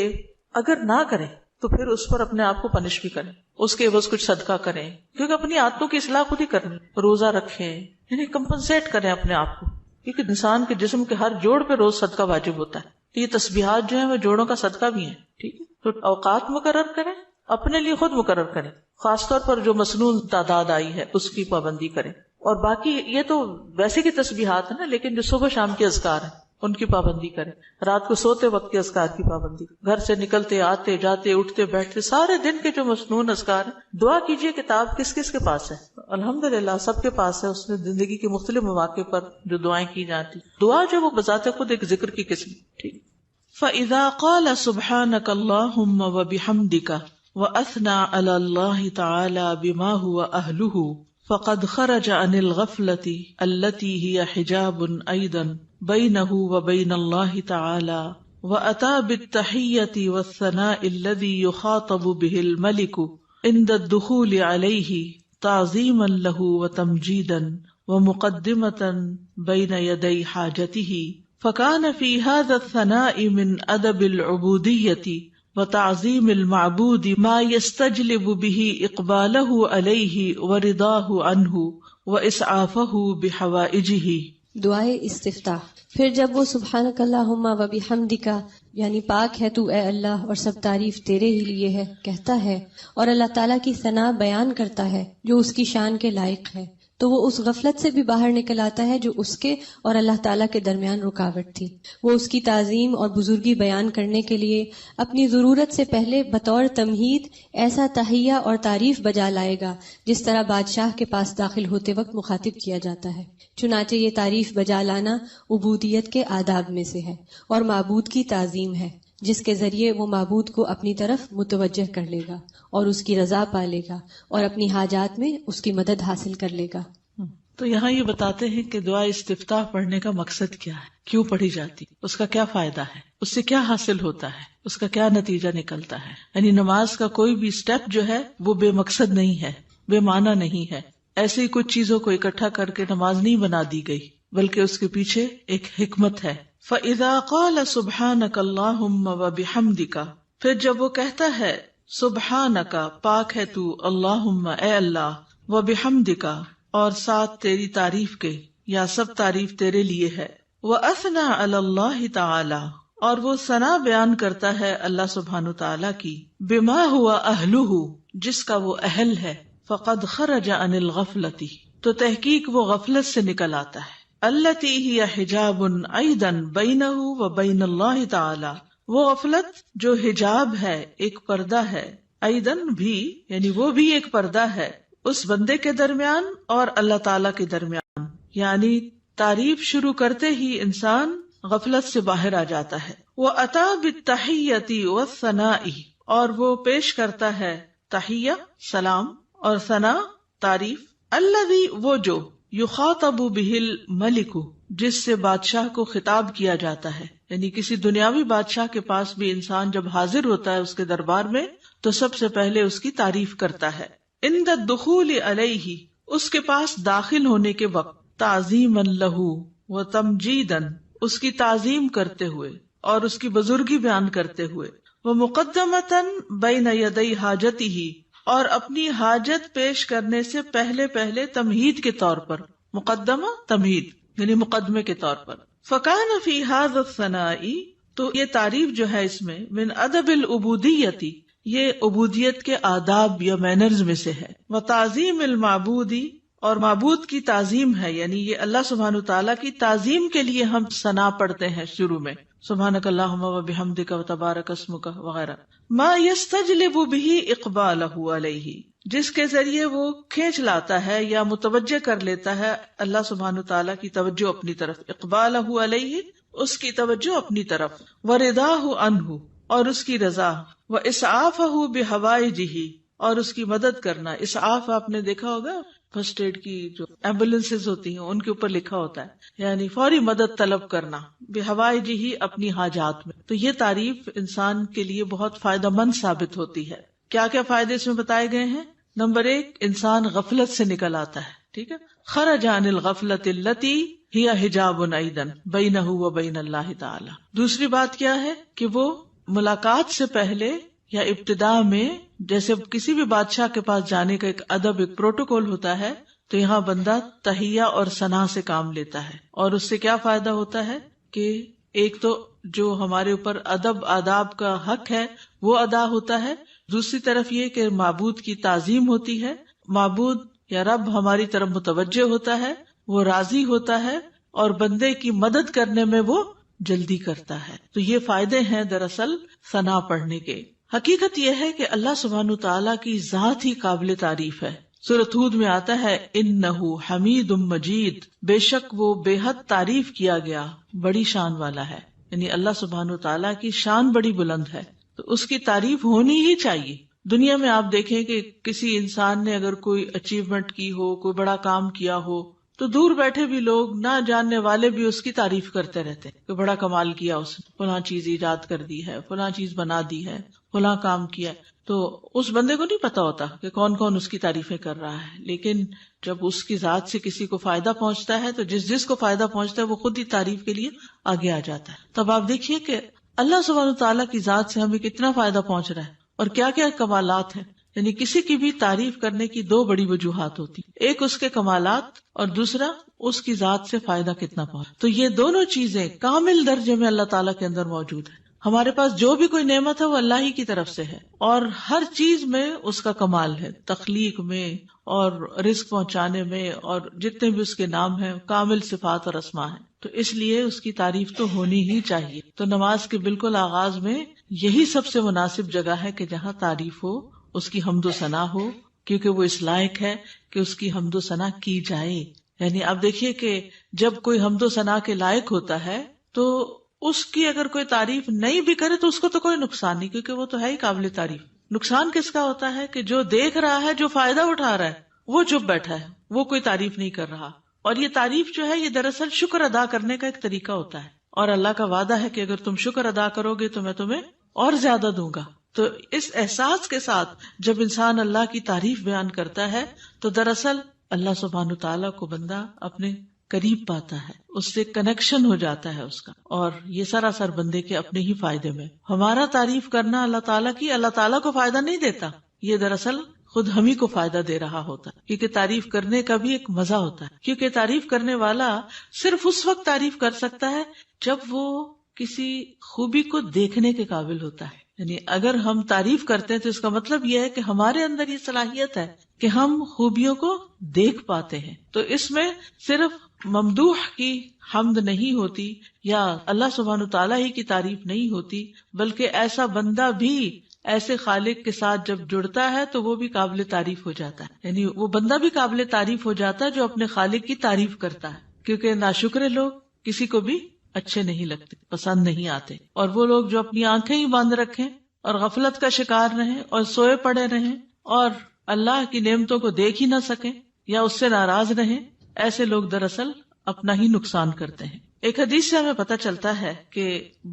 اگر نہ کریں تو پھر اس پر اپنے آپ کو پنش بھی کریں, اس کے عوض کچھ صدقہ کریں, کیونکہ اپنی عادتوں کی اصلاح خود ہی کرنی. روزہ رکھیں, یعنی کمپنسیٹ کریں اپنے آپ کو, کیونکہ انسان کے جسم کے ہر جوڑ پہ روز صدقہ واجب ہوتا ہے. یہ تسبیحات جو ہیں وہ جوڑوں کا صدقہ بھی ہیں, ٹھیک ہے. تو اوقات مقرر کریں, اپنے لیے خود مقرر کریں, خاص طور پر جو مسنون تعداد آئی ہے اس کی پابندی کریں. اور باقی یہ تو ویسے کی تسبیحات ہیں نا, لیکن جو صبح شام کے اذکار ہیں ان کی پابندی کریں. رات کو سوتے وقت کے اذکار کی پابندی, گھر سے نکلتے آتے جاتے اٹھتے بیٹھتے سارے دن کے جو مسنون اذکار ہیں. دعا کیجئے, کتاب کس کس کے پاس ہے؟ الحمدللہ سب کے پاس ہے. اس میں زندگی کے مختلف مواقع پر جو دعائیں کی جاتی, دعا جو وہ بذات خود ایک ذکر کی قسم, ٹھیک. فَإِذَا قَالَ سُبْحَانَكَ اللَّهُمَّ وَبِحَمْدِكَ وَأَثْنَى عَلَى اللَّهِ تَعَالَى بِمَا هُوَ أَهْلُهُ فقد خرج عن الغفلة التي هي حجاب أيضا بينه وبين الله تعالى وأتى بالتحية والثناء الذي يخاطب به الملك عند الدخول عليه تعظيما له وتمجيدا ومقدمة بين يدي حاجته فكان في هذا الثناء من أدب العبودية وتعظیم المعبود ما يستجلب به اقبالہ علیہ ورضاہ عنہ واسعافہ بحوائجہ. دعائے استفتاح. پھر جب وہ سبحانک اللہم و بحمدک یعنی پاک ہے تو اے اللہ اور سب تعریف تیرے ہی لیے ہے کہتا ہے اور اللہ تعالیٰ کی ثنا بیان کرتا ہے جو اس کی شان کے لائق ہے, تو وہ اس غفلت سے بھی باہر نکل آتا ہے جو اس کے اور اللہ تعالیٰ کے درمیان رکاوٹ تھی. وہ اس کی تعظیم اور بزرگی بیان کرنے کے لیے اپنی ضرورت سے پہلے بطور تمہید ایسا تحیہ اور تعریف بجا لائے گا جس طرح بادشاہ کے پاس داخل ہوتے وقت مخاطب کیا جاتا ہے. چنانچہ یہ تعریف بجا لانا عبودیت کے آداب میں سے ہے اور معبود کی تعظیم ہے جس کے ذریعے وہ معبود کو اپنی طرف متوجہ کر لے گا اور اس کی رضا پا لے گا اور اپنی حاجات میں اس کی مدد حاصل کر لے گا. تو یہاں یہ بتاتے ہیں کہ دعا استفتاح پڑھنے کا مقصد کیا ہے, کیوں پڑھی جاتی, اس کا کیا فائدہ ہے, اس سے کیا حاصل ہوتا ہے, اس کا کیا نتیجہ نکلتا ہے. یعنی نماز کا کوئی بھی سٹیپ جو ہے وہ بے مقصد نہیں ہے, بے معنی نہیں ہے. ایسے ہی کچھ چیزوں کو اکٹھا کر کے نماز نہیں بنا دی گئی, بلکہ اس کے پیچھے ایک حکمت ہے. فَإِذَا قَالَ سُبْحَانَكَ اللَّهُمَّ وَبِحَمْدِكَ پھر جب وہ کہتا ہے سبحانک پاک ہے تو, اللہم اے اللہ, وَبِحَمْدِكَ اور ساتھ تیری تعریف کے یا سب تعریف تیرے لیے ہے, وَأَثْنَى عَلَى اللَّهِ تَعَالَى اور وہ ثنا بیان کرتا ہے اللہ سبحانہ تعالیٰ کی, بما ہوا اہلہ جس کا وہ اہل ہے, فقد خرج عن الغفلۃ تو تحقیق وہ غفلت سے نکل آتا ہے, التی ہی حجاب ایضا بینہ و بین اللہ تعالی وہ غفلت جو حجاب ہے, ایک پردہ ہے, ایضا بھی یعنی وہ بھی ایک پردہ ہے اس بندے کے درمیان اور اللہ تعالی کے درمیان. یعنی تعریف شروع کرتے ہی انسان غفلت سے باہر آ جاتا ہے. وہ عطا بالتحیۃ والثناء اور وہ پیش کرتا ہے تحیہ سلام اور ثنا تعریف, الذی وہ جو یخاطب بہ الملک جس سے بادشاہ کو خطاب کیا جاتا ہے. یعنی کسی دنیاوی بادشاہ کے پاس بھی انسان جب حاضر ہوتا ہے اس کے دربار میں تو سب سے پہلے اس کی تعریف کرتا ہے. عند الدخول علیہ اس کے پاس داخل ہونے کے وقت, تعظیما لہ و تمجیدا اس کی تعظیم کرتے ہوئے اور اس کی بزرگی بیان کرتے ہوئے, وہ مقدمتا بین یدی حاجتہ اور اپنی حاجت پیش کرنے سے پہلے پہلے تمہید کے طور پر, مقدمہ تمہید یعنی مقدمے کے طور پر. فکان فی ھذا الثناء تو یہ تعریف جو ہے اس میں, من ادب العبودیت یہ عبودیت کے آداب یا مینرز میں سے ہے, وتعظیم المعبود اور معبود کی تعظیم ہے، یعنی یہ اللہ سبحانہ تعالیٰ کی تعظیم کے لیے ہم ثنا پڑھتے ہیں شروع میں، سبحانک اللہم و بحمدک و تبارک اسمک وغیرہ. ما یستجلب بہ اقبالہ علیہ، جس کے ذریعے وہ کھینچ لاتا ہے یا متوجہ کر لیتا ہے اللہ سبحانہ تعالیٰ کی توجہ اپنی طرف، اقبالہ علیہ اس کی توجہ اپنی طرف، ورضاہ عنہ اور اس کی رضا، واسعافہ بحوائجہ اور اس کی مدد کرنا. اسعاف آپ نے دیکھا ہوگا فرسٹ ایڈ کی جو ایمبولینسز ہوتی ہیں ان کے اوپر لکھا ہوتا ہے، یعنی فوری مدد طلب کرنا، بحوائجہ اپنی حاجات میں. تو یہ تعریف انسان کے لیے بہت فائدہ مند ثابت ہوتی ہے. کیا کیا فائدے اس میں بتائے گئے ہیں؟ نمبر 1، انسان غفلت سے نکل آتا ہے، ٹھیک ہے، خرج عن الغفلۃ التی ہی حجاب ایضا بینہ و بین اللہ تعالی. دوسری بات کیا ہے کہ وہ ملاقات سے پہلے یا ابتدا میں، جیسے کسی بھی بادشاہ کے پاس جانے کا ایک ادب، ایک پروٹوکول ہوتا ہے، تو یہاں بندہ تحیہ اور ثنا سے کام لیتا ہے. اور اس سے کیا فائدہ ہوتا ہے کہ ایک تو جو ہمارے اوپر ادب آداب کا حق ہے وہ ادا ہوتا ہے، دوسری طرف یہ کہ معبود کی تعظیم ہوتی ہے، معبود یا رب ہماری طرف متوجہ ہوتا ہے، وہ راضی ہوتا ہے اور بندے کی مدد کرنے میں وہ جلدی کرتا ہے. تو یہ فائدے ہیں دراصل ثنا پڑھنے کے. حقیقت یہ ہے کہ اللہ سبحانہ تعالیٰ کی ذات ہی قابل تعریف ہے. سورۃ ہود میں آتا ہے انہ حمید مجید، بے شک وہ بے حد تعریف کیا گیا، بڑی شان والا ہے. یعنی اللہ سبحانہ تعالیٰ کی شان بڑی بلند ہے، تو اس کی تعریف ہونی ہی چاہیے. دنیا میں آپ دیکھیں کہ کسی انسان نے اگر کوئی اچیومنٹ کی ہو، کوئی بڑا کام کیا ہو، تو دور بیٹھے بھی لوگ، نہ جاننے والے بھی اس کی تعریف کرتے رہتے کہ بڑا کمال کیا اس نے، فلاں چیز ایجاد کر دی ہے، فلاں چیز بنا دی ہے، فلاں کام کیا. تو اس بندے کو نہیں پتا ہوتا کہ کون کون اس کی تعریفیں کر رہا ہے، لیکن جب اس کی ذات سے کسی کو فائدہ پہنچتا ہے تو جس کو فائدہ پہنچتا ہے وہ خود ہی تعریف کے لیے آگے آ جاتا ہے. تب آپ دیکھیے کہ اللہ سبحانہ تعالیٰ کی ذات سے ہمیں کتنا فائدہ پہنچ رہا ہے اور کیا کیا کمالات ہیں. یعنی کسی کی بھی تعریف کرنے کی 2 بڑی وجوہات ہوتی، ایک اس کے کمالات اور دوسرا اس کی ذات سے فائدہ کتنا پہنچ. تو یہ دونوں چیزیں کامل درجے میں اللہ تعالیٰ کے اندر موجود ہیں. ہمارے پاس جو بھی کوئی نعمت ہے وہ اللہ ہی کی طرف سے ہے، اور ہر چیز میں اس کا کمال ہے، تخلیق میں اور رزق پہنچانے میں، اور جتنے بھی اس کے نام ہیں کامل صفات اور اسماء ہیں. تو اس لیے اس کی تعریف تو ہونی ہی چاہیے. تو نماز کے بالکل آغاز میں یہی سب سے مناسب جگہ ہے کہ جہاں تعریف ہو، اس کی حمد و ثنا ہو، کیونکہ وہ اس لائق ہے کہ اس کی حمد و ثنا کی جائے. یعنی آپ دیکھیے کہ جب کوئی حمد و ثنا کے لائق ہوتا ہے تو اس کی اگر کوئی تعریف نہیں بھی کرے تو اس کو تو کوئی نقصان نہیں، کیونکہ وہ تو ہے ہی قابل تعریف. نقصان کس کا ہوتا ہے کہ جو دیکھ رہا ہے، جو فائدہ اٹھا رہا ہے، وہ چپ بیٹھا ہے، وہ کوئی تعریف نہیں کر رہا. اور یہ تعریف جو ہے یہ دراصل شکر ادا کرنے کا ایک طریقہ ہوتا ہے، اور اللہ کا وعدہ ہے کہ اگر تم شکر ادا کرو گے تو میں تمہیں اور زیادہ دوں گا. تو اس احساس کے ساتھ جب انسان اللہ کی تعریف بیان کرتا ہے تو دراصل اللہ سبحانہ تعالیٰ کو بندہ اپنے قریب پاتا ہے، اس سے کنیکشن ہو جاتا ہے اس کا، اور یہ سراسر بندے کے اپنے ہی فائدے میں. ہمارا تعریف کرنا اللہ تعالیٰ کی اللہ تعالیٰ کو فائدہ نہیں دیتا، یہ دراصل خود ہم ہی کو فائدہ دے رہا ہوتا ہے. کیونکہ تعریف کرنے کا بھی ایک مزہ ہوتا ہے، کیونکہ تعریف کرنے والا صرف اس وقت تعریف کر سکتا ہے جب وہ کسی خوبی کو دیکھنے کے قابل ہوتا ہے. یعنی اگر ہم تعریف کرتے ہیں تو اس کا مطلب یہ ہے کہ ہمارے اندر یہ صلاحیت ہے کہ ہم خوبیوں کو دیکھ پاتے ہیں. تو اس میں صرف ممدوح کی حمد نہیں ہوتی یا اللہ سبحانہ تعالیٰ ہی کی تعریف نہیں ہوتی، بلکہ ایسا بندہ بھی ایسے خالق کے ساتھ جب جڑتا ہے تو وہ بھی قابل تعریف ہو جاتا ہے. یعنی وہ بندہ بھی قابل تعریف ہو جاتا ہے جو اپنے خالق کی تعریف کرتا ہے. کیونکہ ناشکر لوگ کسی کو بھی اچھے نہیں لگتے، پسند نہیں آتے. اور وہ لوگ جو اپنی آنکھیں ہی بند رکھیں اور غفلت کا شکار رہیں اور سوئے پڑے رہیں اور اللہ کی نعمتوں کو دیکھ ہی نہ سکیں یا اس سے ناراض رہیں، ایسے لوگ دراصل اپنا ہی نقصان کرتے ہیں. ایک حدیث سے ہمیں پتہ چلتا ہے کہ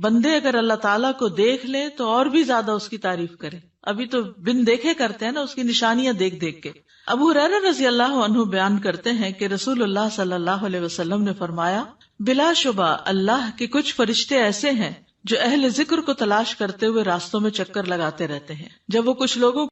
بندے اگر اللہ تعالیٰ کو دیکھ لیں تو اور بھی زیادہ اس کی تعریف کریں. ابھی تو بن دیکھے کرتے ہیں نا، اس کی نشانیاں دیکھ دیکھ کے. ابو ہریرہ رضی اللہ عنہ بیان کرتے ہیں کہ رسول اللہ صلی اللہ علیہ وسلم نے فرمایا، بلا شبہ اللہ کے کچھ فرشتے ایسے ہیں جو اہل ذکر کو تلاش کرتے ہوئے راستوں میں چکر لگاتے رہتے ہیں. جب وہ کچھ لوگوں